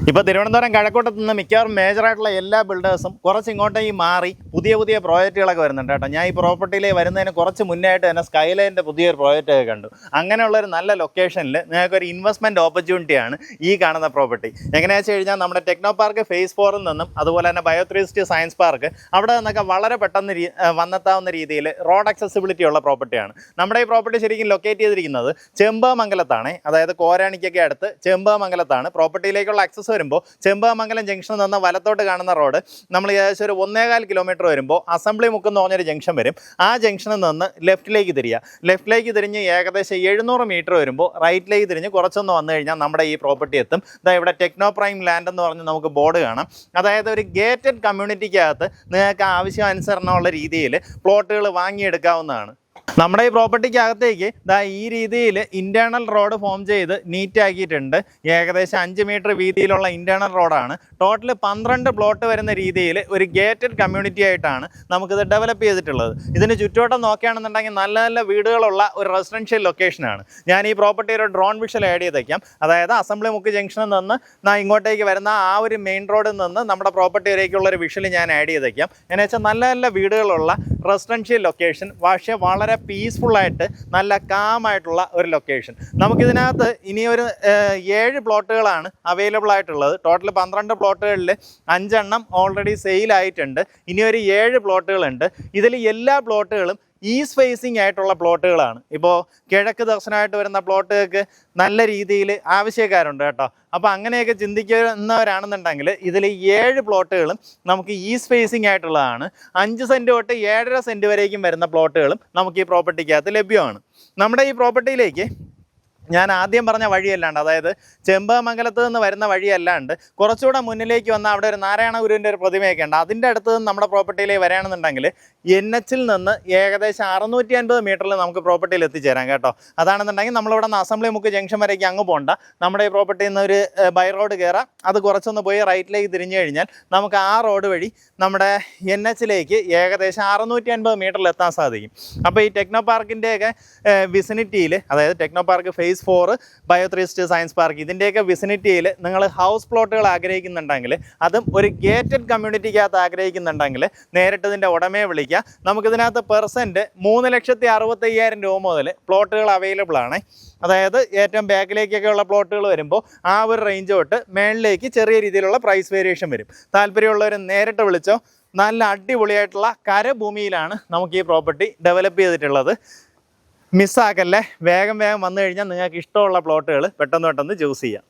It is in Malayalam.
ഇപ്പോൾ തിരുവനന്തപുരം കഴക്കൂട്ടത്ത് നിന്ന് മിക്കവാറും മേജറായിട്ടുള്ള എല്ലാ ബിൽഡേഴ്സും കുറച്ച് ഇങ്ങോട്ടേക്ക് മാറി പുതിയ പ്രോജക്റ്റുകളൊക്കെ വരുന്നുണ്ട് കേട്ടോ. ഞാൻ ഈ പ്രോപ്പർട്ടിയിലേക്ക് വരുന്നതിന് കുറച്ച് മുന്നായിട്ട് തന്നെ സ്കൈലൈൻ്റെ പുതിയൊരു പ്രോജക്റ്റൊക്കെ കണ്ടു. അങ്ങനെയുള്ളൊരു നല്ല ലൊക്കേഷനിൽ നിങ്ങൾക്കൊരു ഇൻവെസ്റ്റ്മെൻറ്റ് ഓപ്പർച്യൂണിറ്റിയാണ് ഈ കാണുന്ന പ്രോപ്പർട്ടി. എങ്ങനെയാണെന്ന് വെച്ച് കഴിഞ്ഞാൽ നമ്മുടെ ടെക്നോ പാർക്ക് ഫേസ് 4 നിന്നും അതുപോലെ തന്നെ ബയോ360 സയൻസ് പാർക്ക് അവിടെ നിന്നൊക്കെ വളരെ പെട്ടെന്ന് വന്നെത്താവുന്ന രീതിയിൽ റോഡ് അക്സസിബിലിറ്റി ഉള്ള പ്രോപ്പർട്ടിയാണ്. നമ്മുടെ ഈ പ്രോപ്പർട്ടി ശരിക്കും ലൊക്കേറ്റ് ചെയ്തിരിക്കുന്നത് ചെമ്പമംഗലത്താണ്. അതായത് കോരാണിക്കൊക്കെ അടുത്ത് ചെമ്പമംഗലത്താണ്. പ്രോപ്പർട്ടിയിലേക്കുള്ള ആക്സസ് വരുമ്പോൾ ചെമ്പമംഗലം ജംഗ്ഷനിൽ നിന്ന് വലത്തോട്ട് കാണുന്ന റോഡ് നമ്മൾ ഏകദേശം ഒരു 1.25 കിലോമീറ്റർ വരുമ്പോൾ അസംബ്ലി മുക്ക് എന്ന് പറഞ്ഞൊരു ജംഗ്ഷൻ വരും. ആ ജംഗ്ഷനിൽ നിന്ന് ലെഫ്റ്റിലേക്ക് തിരിഞ്ഞ് ഏകദേശം 700 മീറ്റർ വരുമ്പോൾ റൈറ്റിലേക്ക് തിരിഞ്ഞ് കുറച്ചൊന്ന് വന്നു കഴിഞ്ഞാൽ നമ്മുടെ ഈ പ്രോപ്പർട്ടി എത്തും. ഇവിടെ ടെക്നോ പ്രൈം ലാൻഡ് എന്ന് പറഞ്ഞ് നമുക്ക് ബോർഡ് കാണാം. അതായത് ഒരു ഗേറ്റഡ് കമ്മ്യൂണിറ്റിക്കകത്ത് നിങ്ങൾക്ക് ആവശ്യാനുസരണമുള്ള രീതിയിൽ പ്ലോട്ടുകൾ വാങ്ങിയെടുക്കാവുന്നതാണ്. നമ്മുടെ ഈ പ്രോപ്പർട്ടിക്കകത്തേക്ക് ഈ രീതിയിൽ ഇൻറ്റേർണൽ റോഡ് ഫോം ചെയ്ത് നീറ്റാക്കിയിട്ടുണ്ട്. ഏകദേശം 5 മീറ്റർ വീതിയിലുള്ള ഇൻറ്റേർണൽ റോഡാണ്. ടോട്ടൽ 12 പ്ലോട്ട് വരുന്ന രീതിയിൽ ഒരു ഗേറ്റഡ് കമ്മ്യൂണിറ്റി ആയിട്ടാണ് നമുക്കിത് ഡെവലപ്പ് ചെയ്തിട്ടുള്ളത്. ഇതിന് ചുറ്റോട്ടം നോക്കുകയാണെന്നുണ്ടെങ്കിൽ നല്ല നല്ല വീടുകളുള്ള ഒരു റെസിഡൻഷ്യൽ ലൊക്കേഷനാണ്. ഞാൻ ഈ പ്രോപ്പർട്ടി ഒരു ഡ്രോൺ വിഷ്വൽ ആഡ് ചെയ്തേക്കാം. അതായത് അസംബ്ലി മുക്ക് ജംഗ്ഷനിൽ നിന്ന് ഇങ്ങോട്ടേക്ക് വരുന്ന ആ ഒരു മെയിൻ റോഡിൽ നിന്ന് നമ്മുടെ പ്രോപ്പർട്ടി വരേക്കുള്ള ഒരു വിഷ്വൽ ഞാൻ ആഡ് ചെയ്തേക്കാം. എന്ന് വെച്ചാൽ നല്ല നല്ല വീടുകളുള്ള റെസിഡൻഷ്യൽ ലൊക്കേഷൻ, പക്ഷേ വളരെ പീസ്ഫുള്ളായിട്ട് നല്ല കാമായിട്ടുള്ള ഒരു ലൊക്കേഷൻ. നമുക്കിതിനകത്ത് ഇനി ഒരു 7 പ്ലോട്ടുകളാണ് അവൈലബിൾ ആയിട്ടുള്ളത്. ടോട്ടൽ 12 പ്ലോട്ടുകളിൽ 5 എണ്ണം ഓൾറെഡി സെയിലായിട്ടുണ്ട്. ഇനി ഒരു 7 പ്ലോട്ടുകളുണ്ട്. ഇതിൽ എല്ലാ പ്ലോട്ടുകളും ഈസ്റ്റ് ഫേസിങ് ആയിട്ടുള്ള പ്ലോട്ടുകളാണ്. ഇപ്പോൾ കിഴക്ക് ദർശനമായിട്ട് വരുന്ന പ്ലോട്ടുകൾക്ക് നല്ല രീതിയിൽ ആവശ്യക്കാരുണ്ട് കേട്ടോ. അപ്പോൾ അങ്ങനെയൊക്കെ ചിന്തിക്കുന്നവരാണെന്നുണ്ടെങ്കിൽ ഇതിൽ 7 പ്ലോട്ടുകളും നമുക്ക് ഈസ്റ്റ് ഫേസിങ് ആയിട്ടുള്ളതാണ്. 5 സെൻറ്റ് തൊട്ട് 7.5 സെൻറ്റ് വരേക്കും വരുന്ന പ്ലോട്ടുകളും നമുക്ക് ഈ പ്രോപ്പർട്ടിക്കകത്ത് ലഭ്യമാണ്. നമ്മുടെ ഈ പ്രോപ്പർട്ടിയിലേക്ക് ഞാൻ ആദ്യം പറഞ്ഞ വഴിയല്ലാണ്ട്, അതായത് ചെമ്പമംഗലത്ത് നിന്ന് വരുന്ന വഴിയല്ലാണ്ട് കുറച്ചുകൂടെ മുന്നിലേക്ക് വന്ന അവിടെ ഒരു നാരായണ ഗുരുവിൻ്റെ ഒരു പ്രതിമയൊക്കെ ഉണ്ട്. അതിൻ്റെ അടുത്ത് നിന്ന് നമ്മുടെ പ്രോപ്പർട്ടിയിലേക്ക് വരികയാണെന്നുണ്ടെങ്കിൽ NH നിന്ന് ഏകദേശം 650 മീറ്ററിൽ നമുക്ക് പ്രോപ്പർട്ടിയിൽ എത്തിച്ചേരാം കേട്ടോ. അതാണെന്നുണ്ടെങ്കിൽ നമ്മളിവിടെ നിന്ന് അസംബ്ലി മുക്ക് ജംഗ്ഷൻ വരേക്ക് അങ്ങ് പോകണ്ട. നമ്മുടെ ഈ പ്രോപ്പർട്ടിയിൽ നിന്ന് ഒരു ബൈ റോഡ് കയറാം. അത് കുറച്ചൊന്ന് പോയി റൈറ്റിലേക്ക് തിരിഞ്ഞു കഴിഞ്ഞാൽ നമുക്ക് ആ റോഡ് വഴി നമ്മുടെ NHലേക്ക് ഏകദേശം 650 മീറ്ററിൽ എത്താൻ സാധിക്കും. അപ്പോൾ ഈ ടെക്നോ പാർക്കിൻ്റെയൊക്കെ വിസിനിറ്റിയിൽ, അതായത് ടെക്നോ പാർക്ക് ഫേസ് 4, ബയോ360 സയൻസ് പാർക്ക്, ഇതിൻ്റെയൊക്കെ വിസിനിറ്റിയിൽ നിങ്ങൾ ഹൗസ് പ്ലോട്ടുകൾ ആഗ്രഹിക്കുന്നുണ്ടെങ്കിൽ, അതും ഒരു ഗേറ്റഡ് കമ്മ്യൂണിറ്റിക്കകത്ത് ആഗ്രഹിക്കുന്നുണ്ടെങ്കിൽ നേരിട്ട് ഇതിൻ്റെ ഉടമയെ വിളിക്കുക. നമുക്കിതിനകത്ത് പെർസെൻറ്റ് 3,65,000 രൂപ മുതൽ പ്ലോട്ടുകൾ അവൈലബിൾ ആണ്. അതായത് ഏറ്റവും ബാക്കിലേക്കൊക്കെ ഉള്ള പ്ലോട്ടുകൾ വരുമ്പോൾ ആ ഒരു റേഞ്ച് തൊട്ട് മേളിലേക്ക് ചെറിയ രീതിയിലുള്ള പ്രൈസ് വേരിയേഷൻ വരും. താല്പര്യമുള്ളവർ നേരിട്ട് വിളിച്ചോ. നല്ല അടിപൊളിയായിട്ടുള്ള കരഭൂമിയിലാണ് നമുക്ക് ഈ പ്രോപ്പർട്ടി ഡെവലപ്പ് ചെയ്തിട്ടുള്ളത്. മിസ്സാക്കല്ലേ, വേഗം വന്നു കഴിഞ്ഞാൽ നിങ്ങൾക്ക് ഇഷ്ടമുള്ള പ്ലോട്ടുകൾ പെട്ടെന്ന് ചൂസ് ചെയ്യാം.